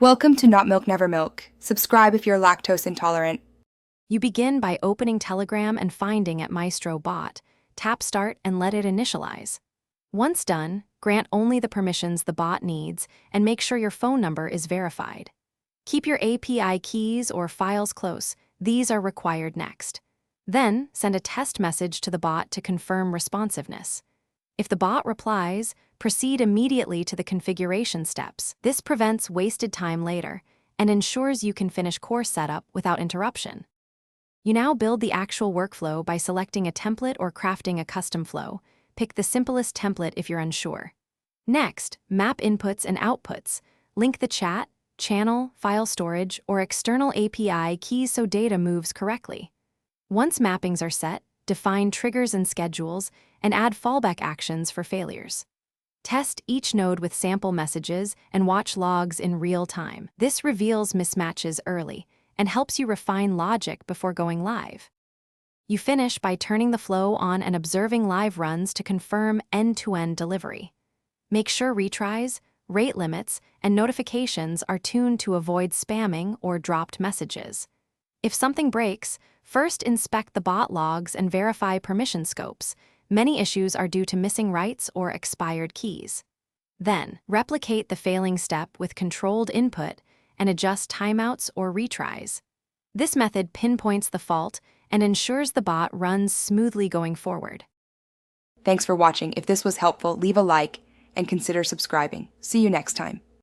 Welcome to Not Milk Never Milk. Subscribe if you're lactose intolerant. You begin by opening Telegram and finding at Maestro Bot. Tap Start and let it initialize. Once done, grant only the permissions the bot needs and make sure your phone number is verified. Keep your API keys or files close. These are required next. Then, send a test message to the bot to confirm responsiveness. If the bot replies, proceed immediately to the configuration steps. This prevents wasted time later and ensures you can finish course setup without interruption. You now build the actual workflow by selecting a template or crafting a custom flow. Pick the simplest template if you're unsure. Next, map inputs and outputs. Link the chat, channel, file storage, or external API keys so data moves correctly. Once mappings are set, define triggers and schedules, and add fallback actions for failures. Test each node with sample messages and watch logs in real time. This reveals mismatches early and helps you refine logic before going live. You finish by turning the flow on and observing live runs to confirm end-to-end delivery. Make sure retries, rate limits, and notifications are tuned to avoid spamming or dropped messages. If something breaks, first inspect the bot logs and verify permission scopes. Many issues are due to missing rights or expired keys. Then, replicate the failing step with controlled input and adjust timeouts or retries. This method pinpoints the fault and ensures the bot runs smoothly going forward. Thanks for watching. If this was helpful, leave a like and consider subscribing. See you next time.